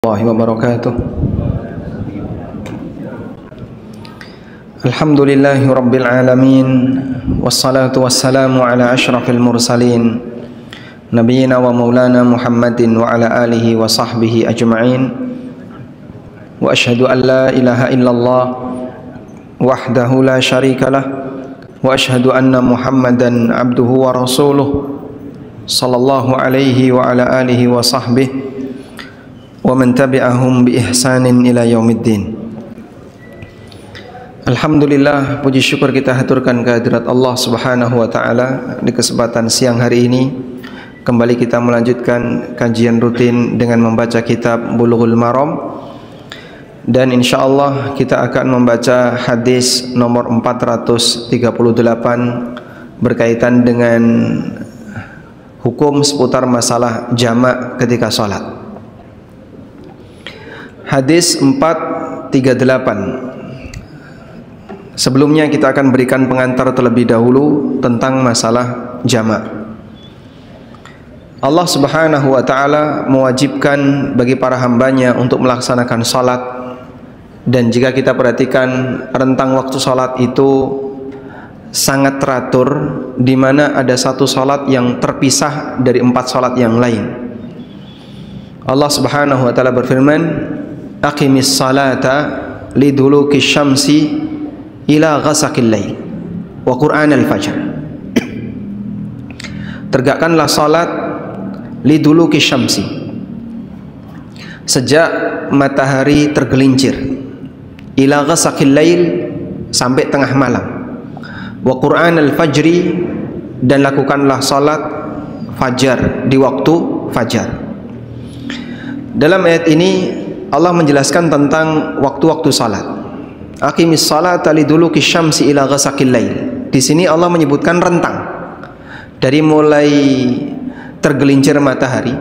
Wabarakatuh. Alhamdulillahi Rabbil Alamin. Wassalatu wassalamu ala ashrafil mursalin Nabiyyina wa maulana Muhammadin wa ala alihi wa sahbihi ajma'in. Wa ashhadu an la ilaha illallah wahdahu la syarika lah. Wa ashhadu anna Muhammadan abduhu wa rasuluh sallallahu alaihi wa ala alihi wa sahbihi wa man tabi'ahum bi ihsanin ila yaumiddin. Alhamdulillah, puji syukur kita haturkan kehadirat Allah Subhanahu wa taala di kesempatan siang hari ini. Kembali kita melanjutkan kajian rutin dengan membaca kitab Bulughul Maram, dan insyaallah kita akan membaca hadis nomor 438 berkaitan dengan hukum seputar masalah jamak ketika sholat. Hadis 438. Sebelumnya kita akan berikan pengantar terlebih dahulu tentang masalah jamak. Allah Subhanahu wa taala mewajibkan bagi para hambanya untuk melaksanakan salat, dan jika kita perhatikan rentang waktu salat itu sangat teratur, di mana ada satu salat yang terpisah dari 4 salat yang lain. Allah Subhanahu wa taala berfirman, aqimis salata liduluki syamsi ila ghasaqil lail wa qur'anal fajr. Tegakkanlah salat liduluki syamsi, sejak matahari tergelincir, ila ghasaqil lail, sampai tengah malam, wa qur'anal fajri, dan lakukanlah salat fajar di waktu fajar. Dalam ayat ini Allah menjelaskan tentang waktu-waktu salat. Aqimis salata liduluki syamsi ila ghasaqil lail. Di sini Allah menyebutkan rentang dari mulai tergelincir matahari,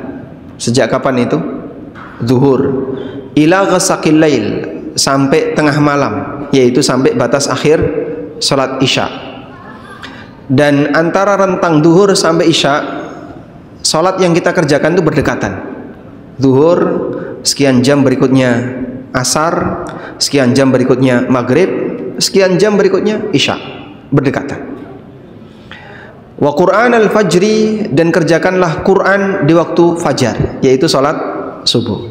sejak kapan itu? Zuhur, ila ghasaqil lail, sampai tengah malam, yaitu sampai batas akhir salat Isya. Dan antara rentang zuhur sampai Isya, salat yang kita kerjakan itu berdekatan. Zuhur, sekian jam berikutnya asar, sekian jam berikutnya maghrib, sekian jam berikutnya isya, berdekatan. Wa Qur'an al-fajri, dan kerjakanlah Quran di waktu fajar, yaitu salat subuh.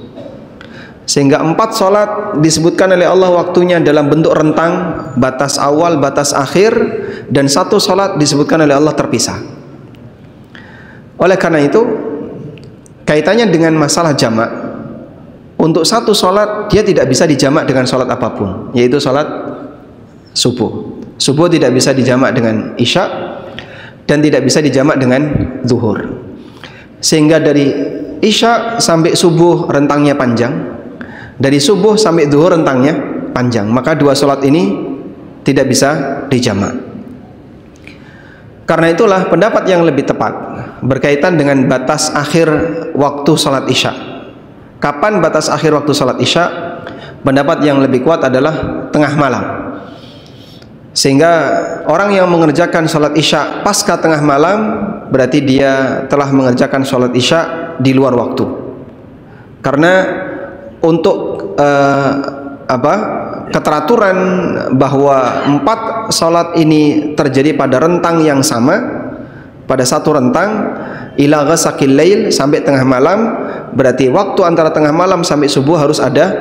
Sehingga 4 salat disebutkan oleh Allah waktunya dalam bentuk rentang, batas awal, batas akhir, dan 1 salat disebutkan oleh Allah terpisah. Oleh karena itu, kaitannya dengan masalah jamak, untuk 1 sholat dia tidak bisa dijamak dengan sholat apapun, yaitu sholat subuh. Subuh tidak bisa dijamak dengan isya, dan tidak bisa dijamak dengan zuhur. Sehingga dari isya sampai subuh rentangnya panjang, dari subuh sampai zuhur rentangnya panjang. Maka 2 sholat ini tidak bisa dijamak. Karena itulah pendapat yang lebih tepat berkaitan dengan batas akhir waktu sholat isya. Kapan batas akhir waktu salat Isya? Pendapat yang lebih kuat adalah tengah malam. Sehingga orang yang mengerjakan salat Isya pasca tengah malam, berarti dia telah mengerjakan salat Isya di luar waktu. Karena untuk keteraturan bahwa 4 salat ini terjadi pada rentang yang sama, pada satu rentang, ila ghasaqil lail, sampai tengah malam, berarti waktu antara tengah malam sampai subuh harus ada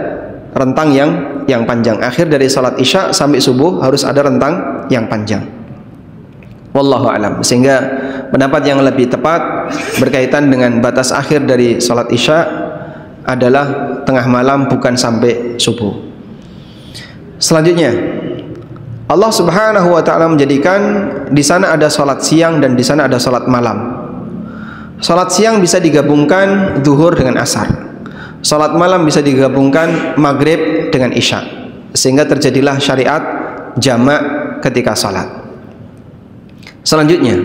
rentang yang panjang. Akhir dari salat Isya sampai subuh harus ada rentang yang panjang. Wallahu alam. Sehingga pendapat yang lebih tepat berkaitan dengan batas akhir dari salat Isya adalah tengah malam, bukan sampai subuh. Selanjutnya, Allah Subhanahu wa taala menjadikan di sana ada salat siang dan di sana ada salat malam. Salat siang bisa digabungkan zuhur dengan asar. Salat malam bisa digabungkan maghrib dengan isya. Sehingga terjadilah syariat jamak ketika salat. Selanjutnya,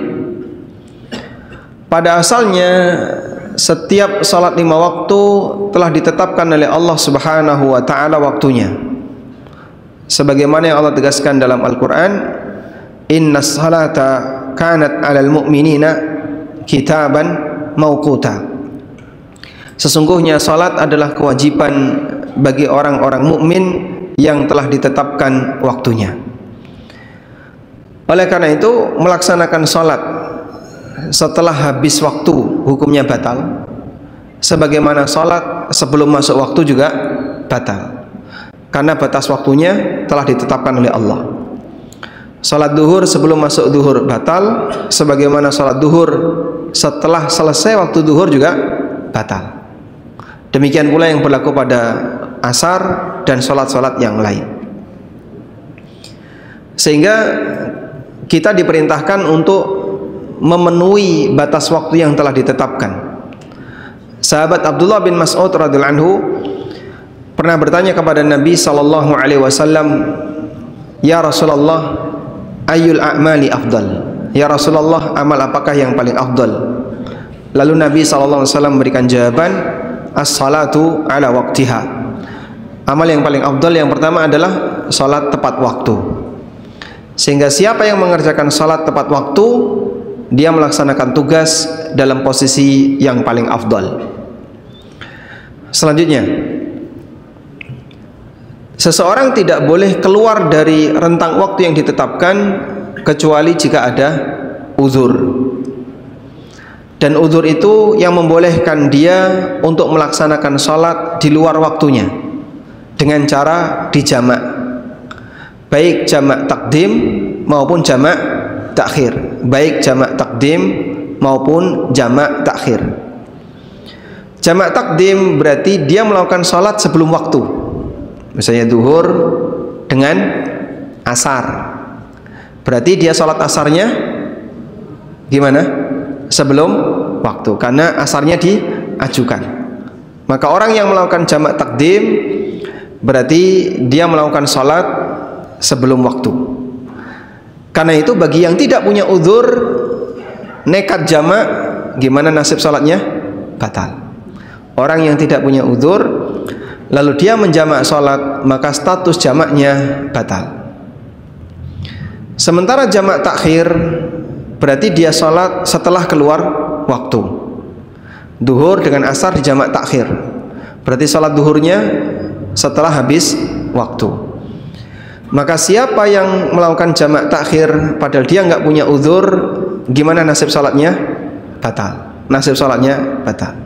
pada asalnya setiap salat 5 waktu telah ditetapkan oleh Allah Subhanahu wa taala waktunya. Sebagaimana yang Allah tegaskan dalam Al-Qur'an, innas salata kanat 'alal mu'minina kitaban mauquta. Sesungguhnya salat adalah kewajiban bagi orang-orang mukmin yang telah ditetapkan waktunya. Oleh karena itu, melaksanakan salat setelah habis waktu hukumnya batal, sebagaimana salat sebelum masuk waktu juga batal, karena batas waktunya telah ditetapkan oleh Allah. Salat duhur sebelum masuk duhur batal, sebagaimana salat duhur setelah selesai waktu duhur juga batal. Demikian pula yang berlaku pada asar dan salat-salat yang lain. Sehingga kita diperintahkan untuk memenuhi batas waktu yang telah ditetapkan. Sahabat Abdullah bin Mas'ud radhiyallahu anhu pernah bertanya kepada Nabi sallallahu alaihi wasallam, "Ya Rasulullah, ayyul a'mali afdal?" Ya Rasulullah, amal apakah yang paling afdal? Lalu Nabi sallallahu alaihi wasallam memberikan jawaban, as-salatu ala waqtiha. Amal yang paling afdal yang pertama adalah salat tepat waktu. Sehingga siapa yang mengerjakan salat tepat waktu, dia melaksanakan tugas dalam posisi yang paling afdal. Selanjutnya, seseorang tidak boleh keluar dari rentang waktu yang ditetapkan kecuali jika ada uzur. Dan uzur itu yang membolehkan dia untuk melaksanakan salat di luar waktunya dengan cara dijamak, baik jamak takdim maupun jamak takhir, baik jamak takdim maupun jamak takhir. Jamak takdim berarti dia melakukan salat sebelum waktu, misalnya duhur dengan asar, berarti dia salat asarnya gimana? Sebelum waktu, karena asarnya diajukan. Maka orang yang melakukan jamak takdim berarti dia melakukan salat sebelum waktu. Karena itu bagi yang tidak punya uzur nekat jamak, gimana nasib salatnya? Batal. Orang yang tidak punya uzur lalu dia menjamak salat, maka status jamaknya batal. Sementara jamak takhir berarti dia salat setelah keluar waktu. Duhur dengan asar di jamak takhir, berarti salat duhurnya setelah habis waktu. Maka siapa yang melakukan jamak takhir padahal dia nggak punya uzur, gimana nasib salatnya? Batal. Nasib salatnya batal.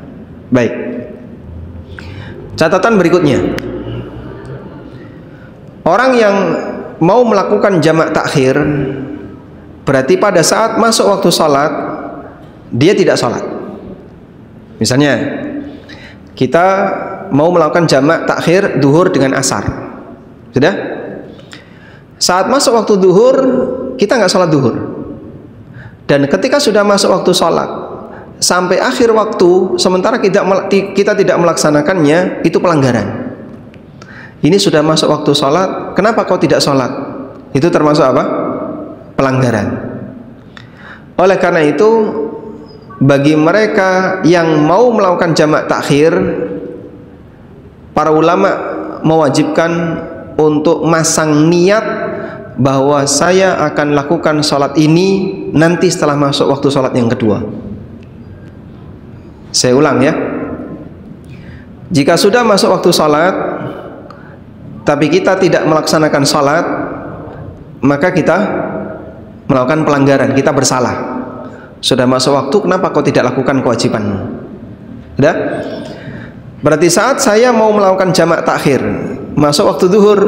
Baik. Catatan berikutnya, orang yang mau melakukan jamak takhir berarti pada saat masuk waktu salat dia tidak salat. Misalnya kita mau melakukan jamak takhir duhur dengan asar, sudah? Saat masuk waktu duhur kita nggak salat duhur, dan ketika sudah masuk waktu salat sampai akhir waktu sementara kita tidak melaksanakannya, itu pelanggaran. Ini sudah masuk waktu salat, kenapa kau tidak salat? Itu termasuk apa? Pelanggaran. Oleh karena itu, bagi mereka yang mau melakukan jamak takhir, para ulama mewajibkan untuk masang niat bahwa saya akan lakukan sholat ini nanti setelah masuk waktu sholat yang kedua. Saya ulang ya, jika sudah masuk waktu sholat tapi kita tidak melaksanakan sholat, maka kita melakukan pelanggaran, kita bersalah. Sudah masuk waktu, kenapa kau tidak lakukan kewajibanmu? Sudah? Berarti saat saya mau melakukan jamak takhir, masuk waktu duhur,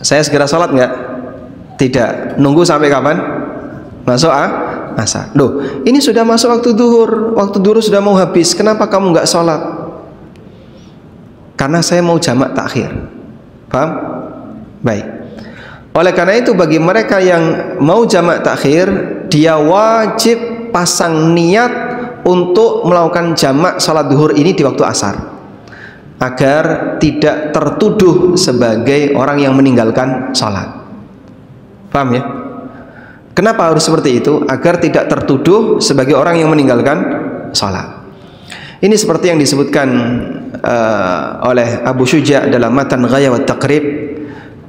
saya segera sholat nggak? Tidak. Nunggu sampai kapan? Masuk asar. Loh, ini sudah masuk waktu duhur sudah mau habis, kenapa kamu nggak sholat? Karena saya mau jamak takhir. Paham? Baik. Oleh karena itu bagi mereka yang mau jamak takhir, dia wajib pasang niat untuk melakukan jamak salat duhur ini di waktu asar, agar tidak tertuduh sebagai orang yang meninggalkan salat. Paham ya? Kenapa harus seperti itu? Agar tidak tertuduh sebagai orang yang meninggalkan salat. Ini seperti yang disebutkan oleh Abu Syuja dalam Matan Ghaya wa Taqrib,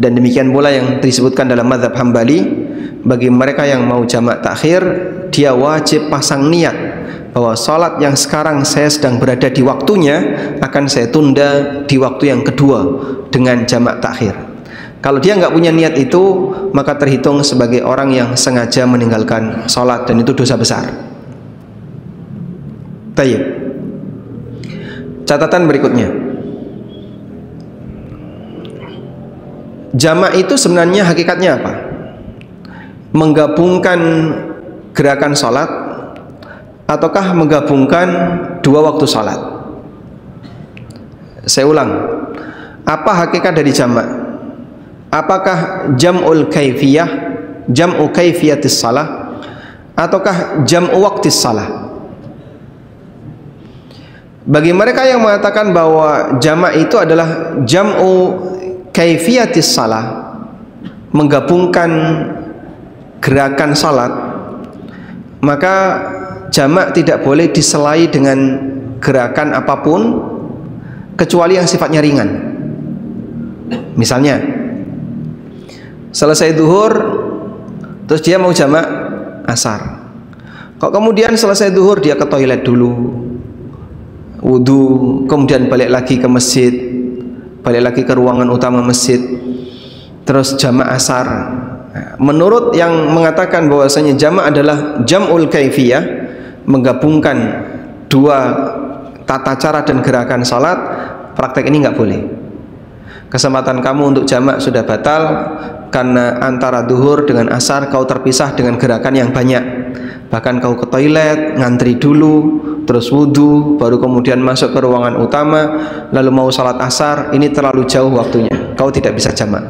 dan demikian pula yang disebutkan dalam mazhab Hambali. Bagi mereka yang mau jamak takhir, dia wajib pasang niat bahwa sholat yang sekarang saya sedang berada di waktunya akan saya tunda di waktu yang kedua dengan jamak takhir. Kalau dia nggak punya niat itu, maka terhitung sebagai orang yang sengaja meninggalkan sholat, dan itu dosa besar. Tayyib. Catatan berikutnya, jamak itu sebenarnya hakikatnya apa? Menggabungkan gerakan sholat ataukah menggabungkan dua waktu sholat? Saya ulang, apa hakikat dari jamak? Apakah jam'ul kaifiyah, jam'u kaifiyatis salah, ataukah jam'u waqtis salah? Bagi mereka yang mengatakan bahwa jamak itu adalah jam'u kaifiyatis salah, menggabungkan gerakan salat, maka jamak tidak boleh diselai dengan gerakan apapun kecuali yang sifatnya ringan. Misalnya selesai duhur terus dia mau jamak asar, kok kemudian selesai duhur dia ke toilet dulu, wudu, kemudian balik lagi ke masjid, balik lagi ke ruangan utama masjid, terus jamak asar. Menurut yang mengatakan bahwasanya jamak adalah jam'ul kaifiyah, menggabungkan dua tata cara dan gerakan salat, praktek ini nggak boleh. Kesempatan kamu untuk jamak sudah batal karena antara duhur dengan asar kau terpisah dengan gerakan yang banyak. Bahkan kau ke toilet, ngantri dulu, terus wudu, baru kemudian masuk ke ruangan utama, lalu mau salat asar. Ini terlalu jauh waktunya, kau tidak bisa jamak.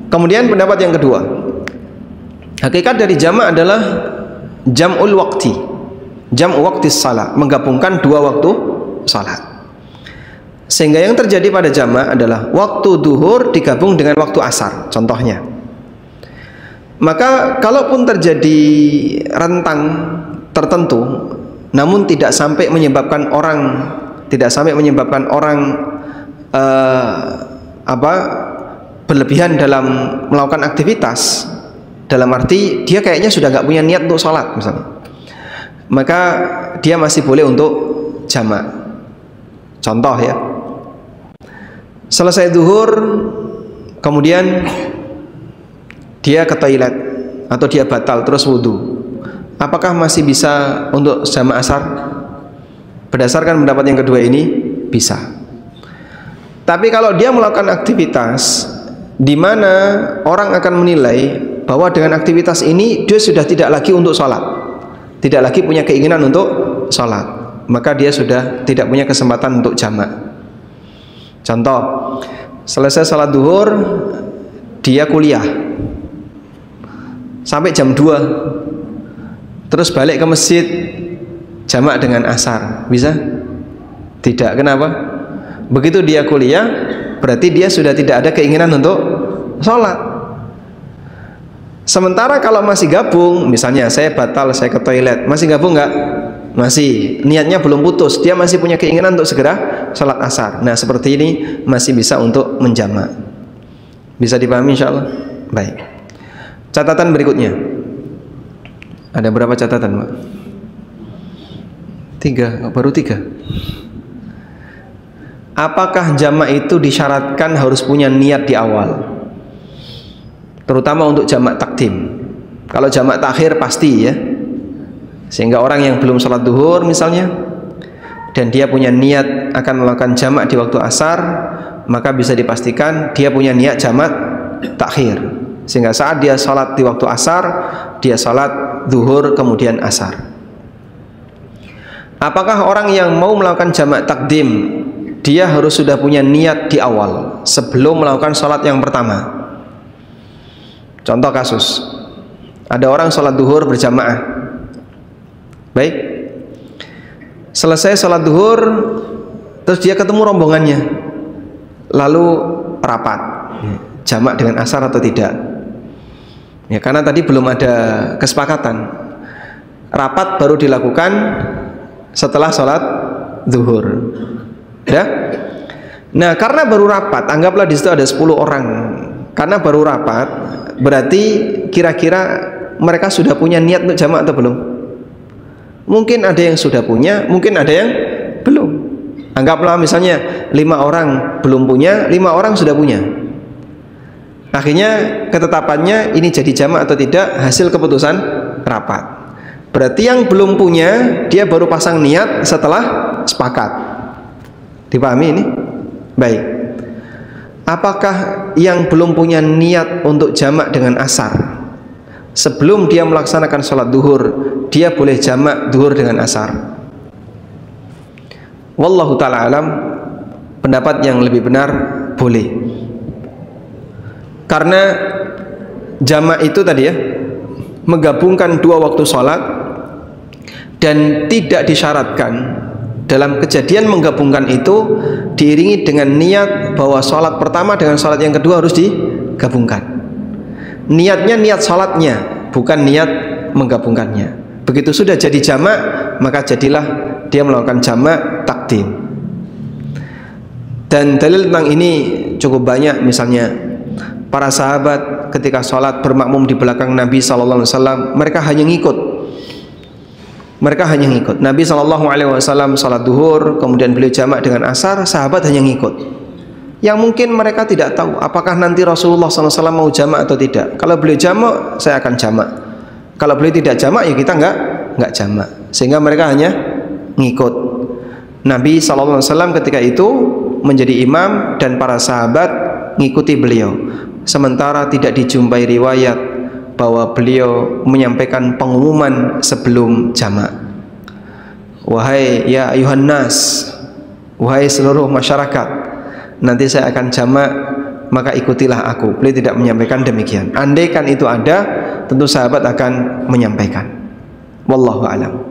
Kemudian pendapat yang kedua, hakikat dari jamak adalah jam'ul waqti, jam'u waqtis salat, menggabungkan dua waktu salat. Sehingga yang terjadi pada jamak adalah waktu duhur digabung dengan waktu asar, contohnya. Maka kalaupun terjadi rentang tertentu, namun tidak sampai menyebabkan orang berlebihan dalam melakukan aktivitas, dalam arti dia kayaknya sudah nggak punya niat untuk sholat misalnya, maka dia masih boleh untuk jamak. Contoh ya, selesai duhur kemudian dia ke toilet atau dia batal terus wudhu, apakah masih bisa untuk jamak asar? Berdasarkan pendapat yang kedua ini bisa. Tapi kalau dia melakukan aktivitas di mana orang akan menilai bahwa dengan aktivitas ini dia sudah tidak lagi untuk sholat, tidak lagi punya keinginan untuk sholat, maka dia sudah tidak punya kesempatan untuk jamak. Contoh, selesai sholat duhur dia kuliah sampai jam 2, terus balik ke masjid jamak dengan asar, bisa? Tidak. Kenapa? Begitu dia kuliah berarti dia sudah tidak ada keinginan untuk sholat. Sementara kalau masih gabung, misalnya saya batal, saya ke toilet, masih gabung nggak? Masih, niatnya belum putus, dia masih punya keinginan untuk segera sholat asar. Nah seperti ini masih bisa untuk menjamak. Bisa dipahami insya Allah? Baik. Catatan berikutnya, ada berapa catatan Pak? 3, baru 3. Apakah jamak itu disyaratkan harus punya niat di awal, terutama untuk jamak takdim? Kalau jamak takhir pasti ya, sehingga orang yang belum sholat duhur misalnya dan dia punya niat akan melakukan jamak di waktu asar, maka bisa dipastikan dia punya niat jamak takhir, sehingga saat dia sholat di waktu asar, dia sholat duhur kemudian asar. Apakah orang yang mau melakukan jamak takdim dia harus sudah punya niat di awal sebelum melakukan sholat yang pertama? Contoh kasus, ada orang sholat duhur berjamaah, baik, selesai sholat duhur terus dia ketemu rombongannya, lalu rapat jamak dengan asar atau tidak ya, karena tadi belum ada kesepakatan. Rapat baru dilakukan setelah sholat duhur ya. Nah karena baru rapat, anggaplah di situ ada 10 orang, karena baru rapat berarti kira-kira mereka sudah punya niat untuk jamak atau belum? Mungkin ada yang sudah punya, mungkin ada yang belum. Anggaplah misalnya 5 orang belum punya, 5 orang sudah punya. Akhirnya ketetapannya ini jadi jamak atau tidak hasil keputusan rapat. Berarti yang belum punya dia baru pasang niat setelah sepakat. Dipahami ini? Baik. Apakah yang belum punya niat untuk jamak dengan asar, sebelum dia melaksanakan sholat duhur, dia boleh jamak duhur dengan asar? Wallahu ta'ala alam, pendapat yang lebih benar boleh. Karena jamak itu tadi ya, menggabungkan 2 waktu sholat, dan tidak disyaratkan dalam kejadian menggabungkan itu diiringi dengan niat bahwa sholat pertama dengan sholat yang kedua harus digabungkan. Niatnya niat sholatnya, bukan niat menggabungkannya. Begitu sudah jadi jamak, maka jadilah dia melakukan jamak takdim. Dan dalil tentang ini cukup banyak. Misalnya para sahabat ketika sholat bermakmum di belakang Nabi SAW, mereka hanya ngikut. Mereka hanya ngikut. Nabi SAW sholat duhur, kemudian beliau jamak dengan asar, sahabat hanya ngikut. Yang mungkin mereka tidak tahu apakah nanti Rasulullah SAW mau jamak atau tidak. Kalau beliau jamak, saya akan jamak. Kalau beliau tidak jamak, ya kita nggak jamak. Sehingga mereka hanya ngikut. Nabi SAW ketika itu menjadi imam dan para sahabat ngikuti beliau. Sementara tidak dijumpai riwayat bahwa beliau menyampaikan pengumuman sebelum jamak. Wahai ya ayuhan nas, wahai seluruh masyarakat, nanti saya akan jamak, maka ikutilah aku. Beliau tidak menyampaikan demikian. Andaikan itu ada, tentu sahabat akan menyampaikan. Wallahu alam.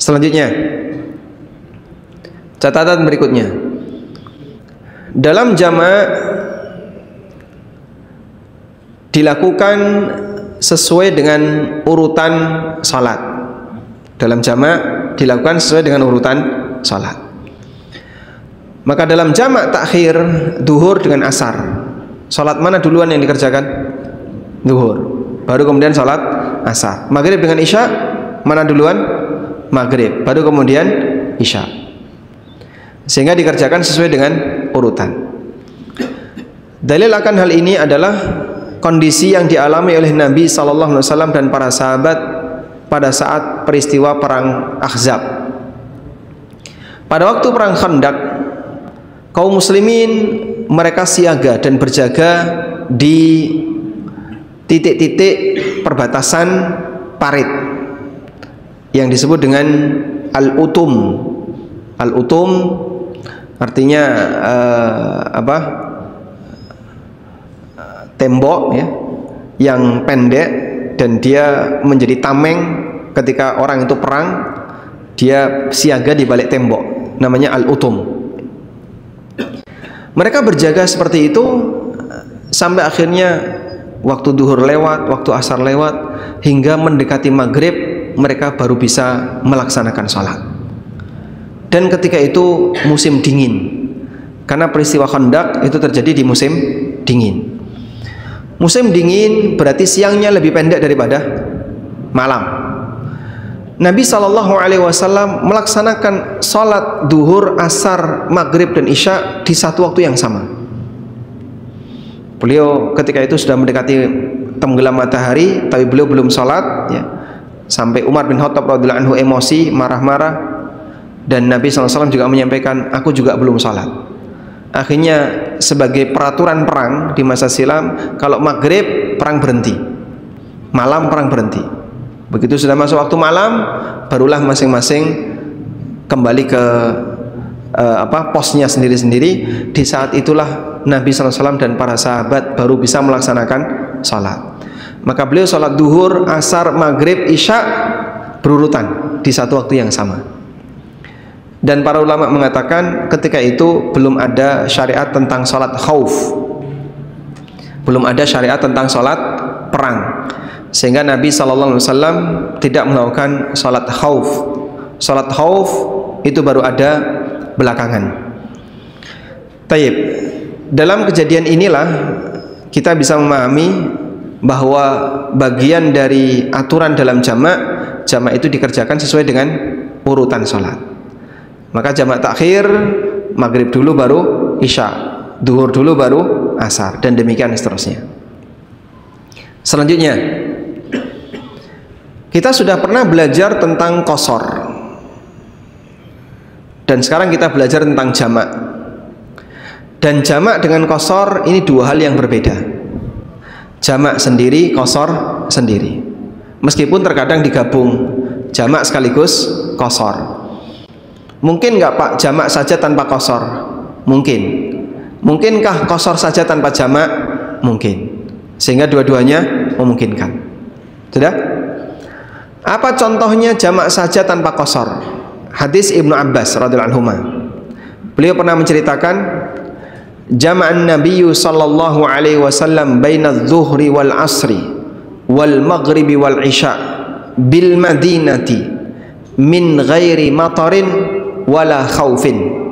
Selanjutnya, catatan berikutnya. Dalam jamak dilakukan sesuai dengan urutan salat. Dalam jamak dilakukan sesuai dengan urutan salat. Maka dalam jamak takhir duhur dengan asar, salat mana duluan yang dikerjakan? Duhur. Baru kemudian salat asar. Maghrib dengan isya mana duluan? Maghrib. Baru kemudian isya. Sehingga dikerjakan sesuai dengan urutan. Dalil akan hal ini adalah kondisi yang dialami oleh Nabi SAW dan para sahabat pada saat peristiwa perang Ahzab. Pada waktu perang Khandaq, kaum muslimin mereka siaga dan berjaga di titik-titik perbatasan parit yang disebut dengan al-utum. Al-utum artinya tembok ya, yang pendek, dan dia menjadi tameng ketika orang itu perang. Dia siaga di balik tembok, namanya al-utum. Mereka berjaga seperti itu sampai akhirnya waktu duhur lewat, waktu asar lewat, hingga mendekati maghrib mereka baru bisa melaksanakan sholat. Dan ketika itu musim dingin, karena peristiwa Khandaq itu terjadi di musim dingin. Musim dingin berarti siangnya lebih pendek daripada malam. Nabi SAW melaksanakan sholat duhur, asar, maghrib dan isya di satu waktu yang sama. Beliau ketika itu sudah mendekati tenggelam matahari, tapi beliau belum sholat ya. Sampai Umar bin Khattab radhiyallahu anhu emosi, marah-marah, dan Nabi SAW juga menyampaikan, aku juga belum sholat. Akhirnya sebagai peraturan perang di masa silam, kalau maghrib perang berhenti, malam perang berhenti. Begitu sudah masuk waktu malam, barulah masing-masing kembali ke posnya sendiri-sendiri. Di saat itulah Nabi SAW dan para sahabat baru bisa melaksanakan sholat. Maka beliau sholat duhur, asar, maghrib, isya berurutan di satu waktu yang sama. Dan para ulama mengatakan ketika itu belum ada syariat tentang sholat khauf, belum ada syariat tentang sholat perang, sehingga Nabi SAW tidak melakukan sholat khauf. Sholat khauf itu baru ada belakangan. Taib. Dalam kejadian inilah kita bisa memahami bahwa bagian dari aturan dalam jamak itu dikerjakan sesuai dengan urutan sholat. Maka jamak takhir, maghrib dulu baru isya, duhur dulu baru asar, dan demikian seterusnya. Selanjutnya, kita sudah pernah belajar tentang qashar, dan sekarang kita belajar tentang jamak. Dan jamak dengan qashar ini dua hal yang berbeda. Jamak sendiri, qashar sendiri. Meskipun terkadang digabung, jamak sekaligus qashar. Mungkin nggak Pak jamak saja tanpa qashar? Mungkin. Mungkinkah qashar saja tanpa jamak? Mungkin. Sehingga dua-duanya memungkinkan. Sudah? Apa contohnya jamak saja tanpa qashar? Hadis Ibnu Abbas radhiyallahu anhu. Beliau pernah menceritakan, jama'an nabiyyu sallallahu alaihi wasallam baina adh-dhuhri wal asri wal maghribi wal isya bil madinati min ghairi matarin wala khaufin.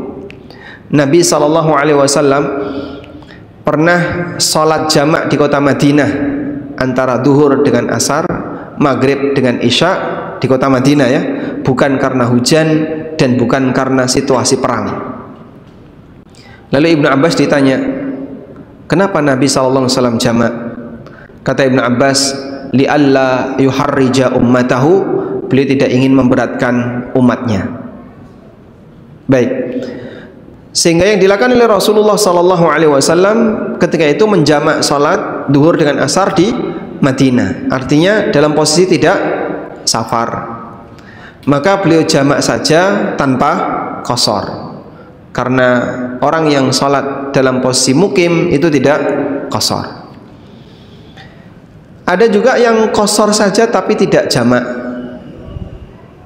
Nabi sallallahu alaihi wasallam pernah sholat jamak di kota Madinah antara duhur dengan asar, maghrib dengan isya di kota Madinah, ya, bukan karena hujan dan bukan karena situasi perang. Lalu Ibnu Abbas ditanya, kenapa Nabi SAW jamak? Kata Ibnu Abbas, li'alla yuharrija ummatahu, beliau tidak ingin memberatkan umatnya. Baik, sehingga yang dilakukan oleh Rasulullah SAW ketika itu menjamak salat duhur dengan asar di Madinah, artinya dalam posisi tidak safar. Maka beliau jamak saja tanpa qashar, karena orang yang sholat dalam posisi mukim itu tidak qashar. Ada juga yang qashar saja tapi tidak jamak,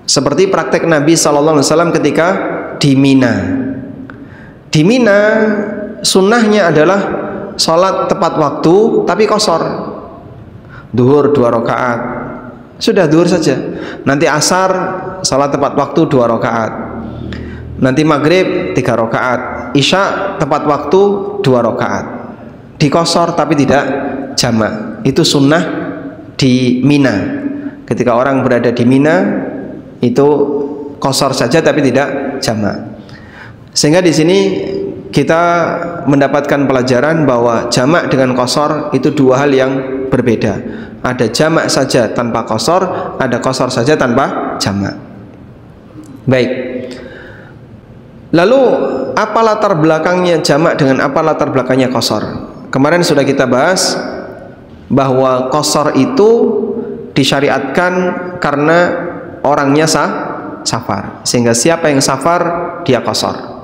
seperti praktek Nabi SAW ketika di Mina. Di Mina sunnahnya adalah sholat tepat waktu tapi qashar. Duhur 2 rakaat, sudah duhur saja. Nanti asar sholat tepat waktu 2 rakaat. Nanti maghrib 3 rakaat, isya tepat waktu 2 rakaat. Di qashar tapi tidak jamak. Itu sunnah di Mina. Ketika orang berada di Mina itu qashar saja tapi tidak jamak. Sehingga di sini kita mendapatkan pelajaran bahwa jamak dengan qashar itu dua hal yang berbeda. Ada jamak saja tanpa qashar, ada qashar saja tanpa jamak. Baik. Lalu apa latar belakangnya jamak dengan apa latar belakangnya qashar? Kemarin sudah kita bahas bahwa qashar itu disyariatkan karena orangnya safar, sehingga siapa yang safar dia qashar.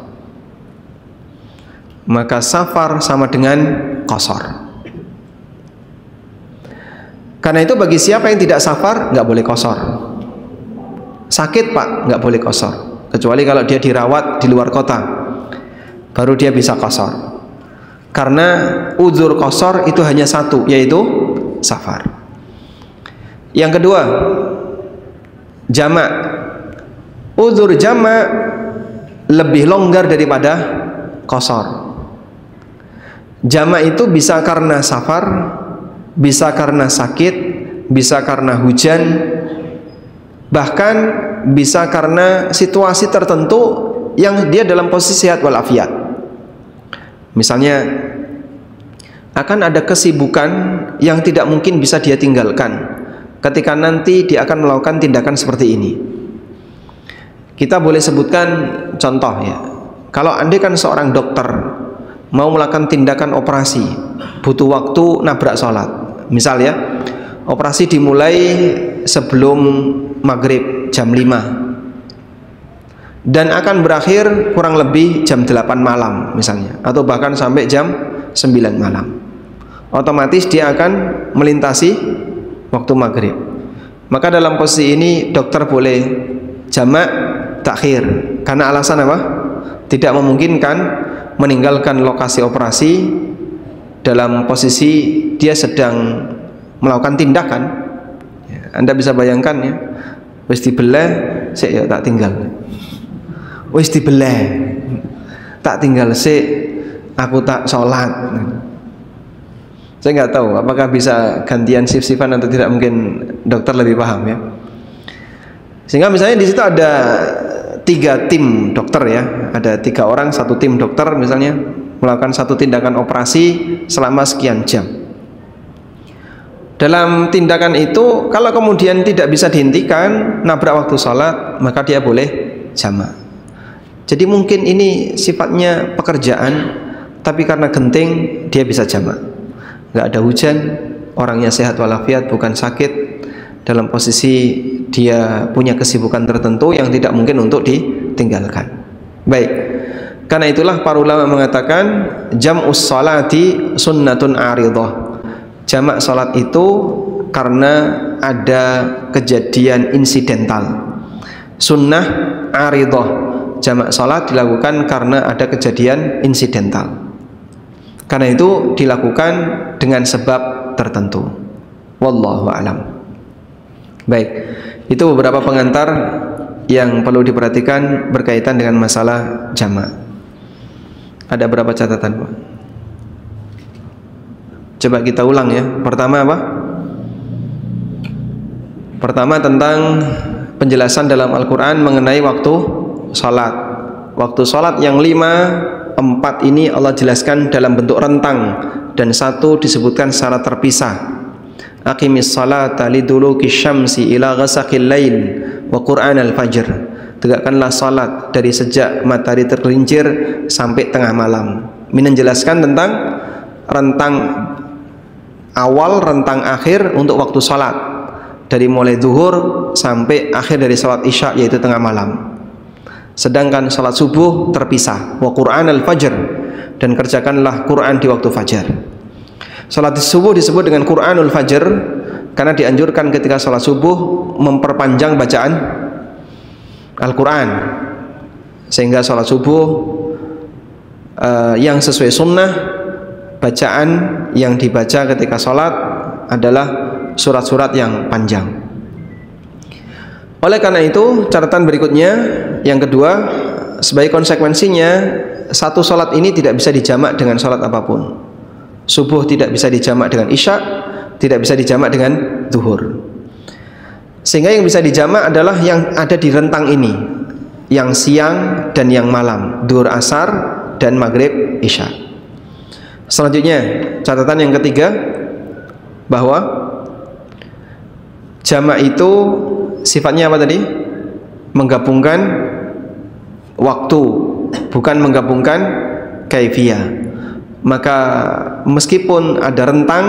Maka safar sama dengan qashar. Karena itu bagi siapa yang tidak safar nggak boleh qashar. Sakit Pak, nggak boleh qashar, kecuali kalau dia dirawat di luar kota, baru dia bisa qashar. Karena udzur qashar itu hanya satu, yaitu safar. Yang kedua, jamak. Udzur jamak lebih longgar daripada qashar. Jamak itu bisa karena safar, bisa karena sakit, bisa karena hujan, bahkan bisa karena situasi tertentu yang dia dalam posisi sehat walafiat. Misalnya akan ada kesibukan yang tidak mungkin bisa dia tinggalkan ketika nanti dia akan melakukan tindakan seperti ini. Kita boleh sebutkan contoh, ya. Kalau andai kan seorang dokter mau melakukan tindakan operasi, butuh waktu nabrak sholat, misal, ya, operasi dimulai sebelum maghrib jam 5 dan akan berakhir kurang lebih jam 8 malam misalnya, atau bahkan sampai jam 9 malam. Otomatis dia akan melintasi waktu maghrib. Maka dalam posisi ini dokter boleh jamak takhir. Karena alasan apa? Tidak memungkinkan meninggalkan lokasi operasi dalam posisi dia sedang melakukan tindakan. Anda bisa bayangkan, ya, wis dibelah, saya tak tinggal. Wis dibelah, tak tinggal sik, aku tak sholat. Saya nggak tahu apakah bisa gantian shift-shiftan atau tidak, mungkin dokter lebih paham ya. Sehingga misalnya di situ ada 3 tim dokter ya, ada 3 orang satu tim dokter misalnya melakukan satu tindakan operasi selama sekian jam. Dalam tindakan itu kalau kemudian tidak bisa dihentikan, nabrak waktu sholat, maka dia boleh jamak. Jadi mungkin ini sifatnya pekerjaan, tapi karena genting dia bisa jamak. Nggak ada hujan, orangnya sehat walafiat, bukan sakit, dalam posisi dia punya kesibukan tertentu yang tidak mungkin untuk ditinggalkan. Baik, karena itulah para ulama mengatakan jam'us sholati sunnatun aridah. Jamak sholat itu karena ada kejadian insidental. Sunnah aridah, jamak sholat dilakukan karena ada kejadian insidental. Karena itu dilakukan dengan sebab tertentu. Wallahu a'lam. Baik, itu beberapa pengantar yang perlu diperhatikan berkaitan dengan masalah jamak. Ada berapa catatan, Pak? Coba kita ulang ya. Pertama apa? Pertama tentang penjelasan dalam Al-Quran mengenai waktu sholat. Waktu sholat yang 5, 4 ini Allah jelaskan dalam bentuk rentang, dan 1 disebutkan secara terpisah. Aqimis salata liduluki syamsi ila ghasaqil lail wa Qur'an al-fajr. Tegakkanlah salat dari sejak matahari tergelincir sampai tengah malam. Ini menjelaskan tentang rentang awal, rentang akhir untuk waktu salat, dari mulai zuhur sampai akhir dari salat isya yaitu tengah malam. Sedangkan salat subuh terpisah, wa Qur'an al-fajr, dan kerjakanlah Quran di waktu fajar. Salat subuh disebut dengan Qur'anul fajr karena dianjurkan ketika salat subuh memperpanjang bacaan Al-Quran, sehingga salat subuh yang sesuai sunnah, bacaan yang dibaca ketika salat adalah surat-surat yang panjang. Oleh karena itu, catatan berikutnya yang kedua, sebagai konsekuensinya satu sholat ini tidak bisa dijamak dengan sholat apapun. Subuh tidak bisa dijamak dengan isya, tidak bisa dijamak dengan zuhur. Sehingga yang bisa dijamak adalah yang ada di rentang ini, yang siang dan yang malam, zuhur asar dan maghrib isya. Selanjutnya catatan yang ketiga, bahwa jamak itu sifatnya apa tadi? Menggabungkan waktu, bukan menggabungkan kaifiyah. Maka meskipun ada rentang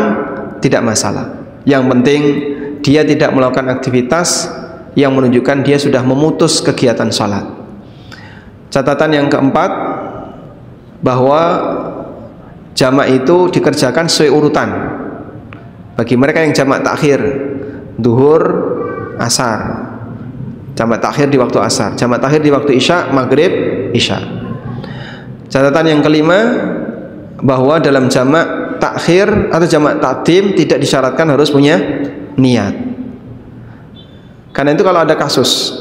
tidak masalah. Yang penting dia tidak melakukan aktivitas yang menunjukkan dia sudah memutus kegiatan sholat. Catatan yang keempat, bahwa jamak itu dikerjakan sesuai urutan. Bagi mereka yang jamak takhir, zuhur, asar, jamak takhir di waktu asar, jamak takhir di waktu isya, maghrib, isya. Catatan yang kelima, bahwa dalam jamak takhir atau jamak takdim tidak disyaratkan harus punya niat. Karena itu kalau ada kasus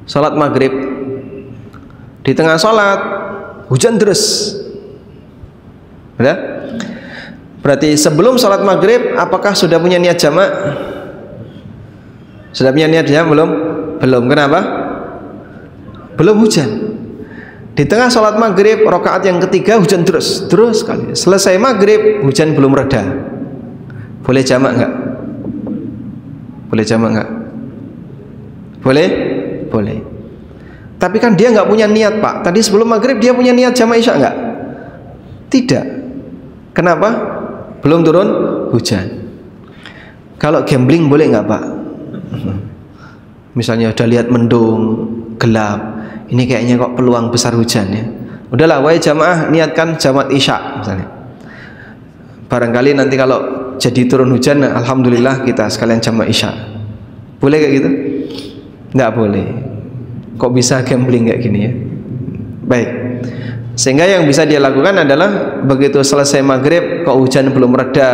sholat maghrib, di tengah sholat hujan deras, berarti sebelum sholat maghrib apakah sudah punya niat jamak? Sudah punya niat jamak belum? Belum. Kenapa? Belum hujan. Di tengah sholat maghrib rakaat yang ketiga hujan terus sekali. Selesai maghrib hujan belum reda. Boleh jamak nggak? Boleh jamak nggak? Boleh? Boleh. Tapi kan dia nggak punya niat, Pak. Tadi sebelum maghrib dia punya niat jamak isya nggak? Tidak. Kenapa? Belum turun hujan. Kalau gambling boleh nggak, Pak? Misalnya udah lihat mendung, gelap, ini kayaknya kok peluang besar hujan ya. Udahlah, wahai jamaah, niatkan jamak isya misalnya. Barangkali nanti kalau jadi turun hujan, alhamdulillah kita sekalian jamak isya. Boleh kayak gitu? Nggak boleh. Kok bisa gambling kayak gini ya? Baik. Sehingga yang bisa dia lakukan adalah begitu selesai maghrib kok hujan belum reda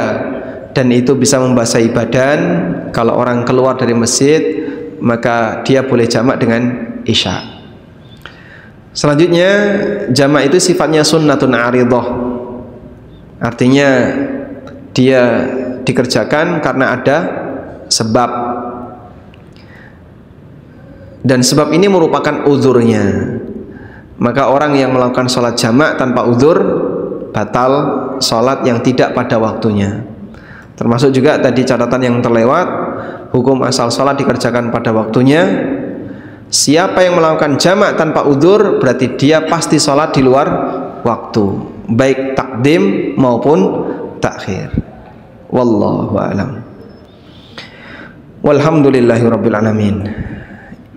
dan itu bisa membasahi badan, kalau orang keluar dari masjid maka dia boleh jamak dengan isya. Selanjutnya jamak itu sifatnya sunnatun aridah. Artinya dia dikerjakan karena ada sebab, dan sebab ini merupakan uzurnya, maka orang yang melakukan sholat jamak tanpa uzur batal sholat yang tidak pada waktunya. Termasuk juga tadi catatan yang terlewat, hukum asal sholat dikerjakan pada waktunya. Siapa yang melakukan jamak tanpa uzur berarti dia pasti sholat di luar waktu, baik takdim maupun takhir. Wallahu a'lam. Walhamdulillahirabbil alamin.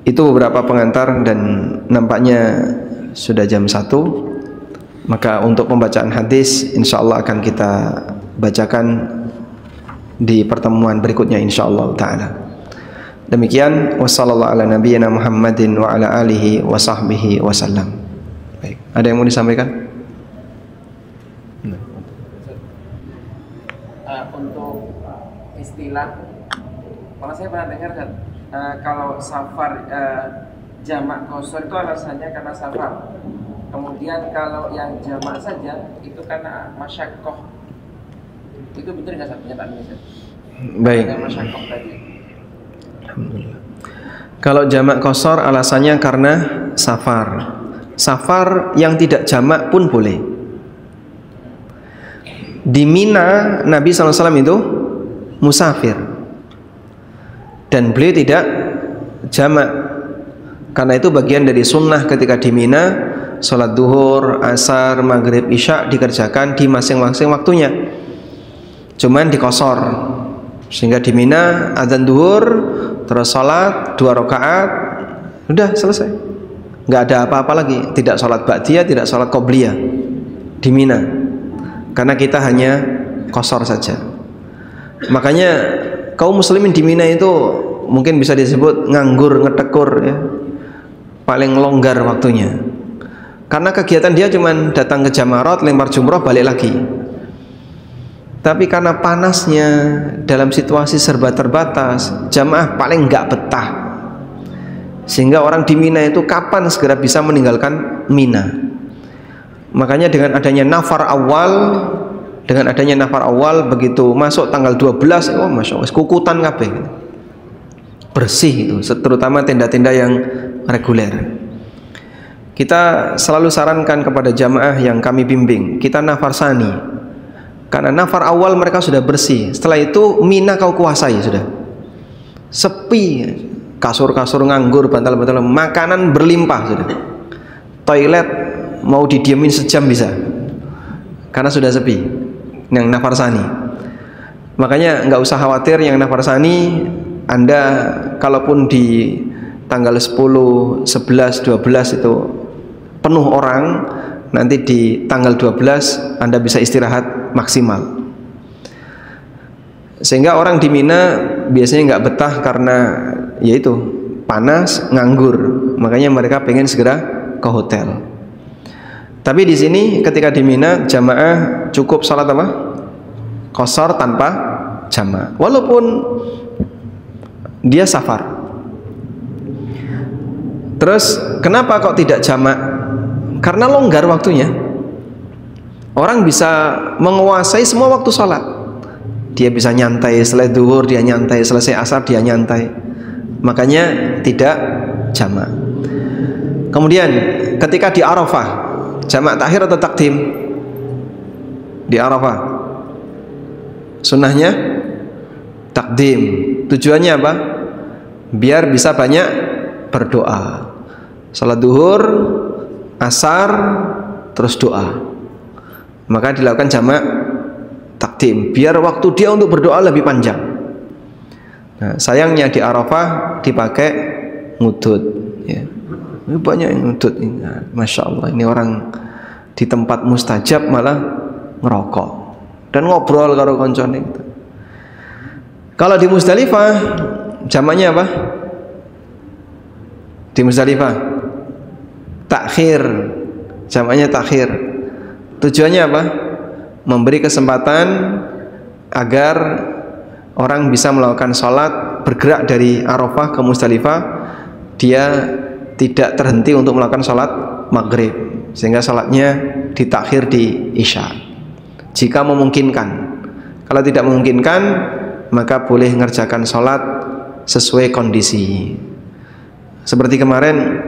Itu beberapa pengantar dan nampaknya sudah jam 1. Maka untuk pembacaan hadis insyaallah akan kita bacakan di pertemuan berikutnya insyaallah taala. Demikian, wassallallahu ala nabiyyina Muhammadin wa ala alihi wa sahbihi wasallam. Baik, ada yang mau disampaikan? Untuk istilah, kalau saya pernah dengar kan, kalau safar jamak qashar itu alasannya karena safar. Kemudian kalau yang jamak saja itu karena masyaqqah. Itu betul nggak pernyataan ini? Baik. Masyaqqah tadi. Alhamdulillah. Kalau jamak qashar alasannya karena safar. Safar yang tidak jamak pun boleh. Di Mina Nabi SAW itu musafir dan beliau tidak jamak, karena itu bagian dari sunnah ketika di Mina, sholat duhur, asar, maghrib, isya dikerjakan di masing-masing waktunya, cuman di qashar. Sehingga di Mina azan duhur, terus sholat 2 rakaat, udah selesai, nggak ada apa-apa lagi. Tidak sholat ba'diyah, tidak sholat qobliyah di Mina, karena kita hanya qashar saja. Makanya kaum muslimin di Mina itu mungkin bisa disebut nganggur, ngetekur ya, paling longgar waktunya, karena kegiatan dia cuman datang ke Jamarat, lempar jumroh, balik lagi. Tapi karena panasnya, dalam situasi serba terbatas, jamaah paling nggak betah, sehingga orang di Mina itu kapan segera bisa meninggalkan Mina. Makanya dengan adanya nafar awal, begitu masuk tanggal 12, oh masya Allah, kukutan kabeh, bersih itu, terutama tenda-tenda yang reguler. Kita selalu sarankan kepada jamaah yang kami bimbing, kita nafar sani. Karena nafar awal mereka sudah bersih, setelah itu Mina kau kuasai, sudah sepi, kasur-kasur nganggur, bantal-bantal, makanan berlimpah, sudah toilet mau didiamin sejam bisa, karena sudah sepi yang nafar sani. Makanya nggak usah khawatir yang nafar sani. Anda kalaupun di tanggal 10, 11, 12 itu penuh orang, nanti di tanggal 12 Anda bisa istirahat maksimal. Sehingga orang di Mina biasanya nggak betah karena yaitu panas, nganggur, makanya mereka pengen segera ke hotel. Tapi di sini ketika di Mina jamaah cukup salat apa? Qashar tanpa jamak, walaupun dia safar. Terus kenapa kok tidak jamak? Karena longgar waktunya. Orang bisa menguasai semua waktu sholat. Dia bisa nyantai, selesai duhur dia nyantai, selesai asar dia nyantai. Makanya tidak jamak. Kemudian ketika di Arafah, jamak takhir atau takdim? Di Arafah sunnahnya takdim. Tujuannya apa? Biar bisa banyak berdoa. Salat duhur, asar, terus doa, maka dilakukan jamak takdim, biar waktu dia untuk berdoa lebih panjang. Nah, sayangnya di Arafah dipakai ngudut ya. Ini banyak yang ngudut ini. Nah, Masya Allah, ini orang di tempat mustajab malah ngerokok dan ngobrol karo koncone. Kalau di Musdalifah jamaknya apa? Di Musdalifah takhir, jamaknya takhir. Tujuannya apa? Memberi kesempatan agar orang bisa melakukan sholat, bergerak dari Arafah ke Musdalifah, dia tidak terhenti untuk melakukan sholat maghrib, sehingga sholatnya ditakhir di isya jika memungkinkan. Kalau tidak memungkinkan, maka boleh mengerjakan sholat sesuai kondisi. Seperti kemarin,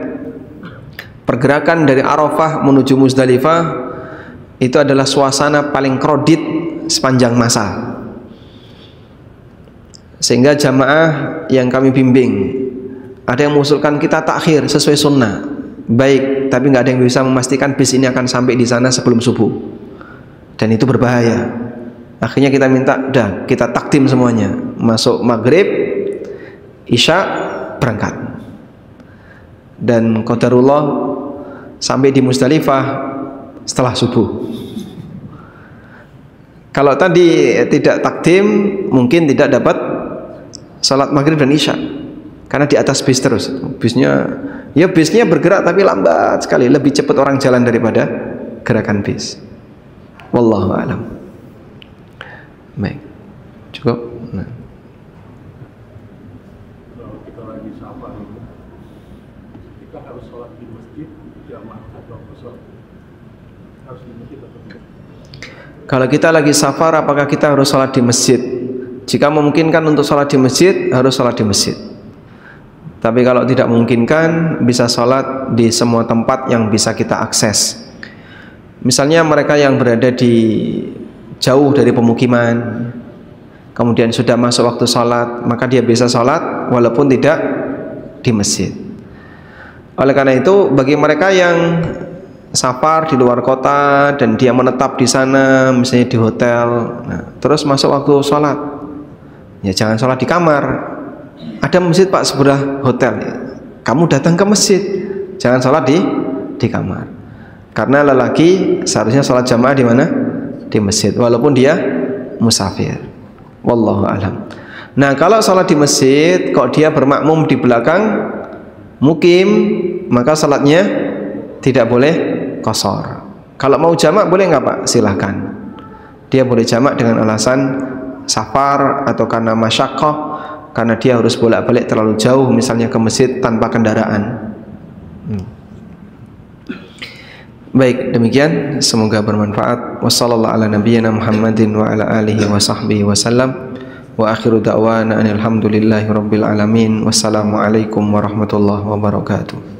pergerakan dari Arafah menuju Muzdalifah itu adalah suasana paling kredit sepanjang masa, sehingga jamaah yang kami bimbing ada yang mengusulkan kita takhir sesuai sunnah, baik, tapi nggak ada yang bisa memastikan bis ini akan sampai di sana sebelum subuh, dan itu berbahaya. Akhirnya kita minta, dah kita takdim semuanya, masuk maghrib, isya, berangkat. Dan qadarullah sampai di Muzdalifah setelah subuh. Kalau tadi tidak takdim, mungkin tidak dapat salat maghrib dan isya, karena di atas bis terus. Bisnya bergerak tapi lambat sekali, lebih cepat orang jalan daripada gerakan bis. Wallahu a'lam. Baik, cukup. Nah. Kalau kita lagi safar, kita harus sholat di masjid jamaah atau harus di masjid atau tidak? Kalau kita lagi safar, apakah kita harus sholat di masjid? Jika memungkinkan untuk sholat di masjid, harus sholat di masjid. Tapi kalau tidak memungkinkan, bisa sholat di semua tempat yang bisa kita akses. Misalnya mereka yang berada di jauh dari pemukiman, kemudian sudah masuk waktu sholat, maka dia bisa sholat walaupun tidak di masjid. Oleh karena itu, bagi mereka yang safar di luar kota dan dia menetap di sana, misalnya di hotel, nah, terus masuk waktu sholat, ya jangan sholat di kamar. Ada masjid Pak sebelah hotel, kamu datang ke masjid, jangan sholat di kamar. Karena lelaki seharusnya sholat jamaah di mana? Di masjid, walaupun dia musafir. Wallahu a'lam. Nah, kalau sholat di masjid, kok dia bermakmum di belakang mukim, maka sholatnya tidak boleh qashar. Kalau mau jamak boleh nggak Pak? Silahkan. Dia boleh jamak dengan alasan safar atau karena masyaqqah, karena dia harus bolak-balik terlalu jauh, misalnya ke masjid tanpa kendaraan. Baik, demikian, semoga bermanfaat. Wassallallahu ala nabiyyina Muhammadin wa ala alihi wa sahbihi wasallam. Wa akhiru da'wana alhamdulillahi rabbil alamin. Wassalamualaikum warahmatullahi wabarakatuh.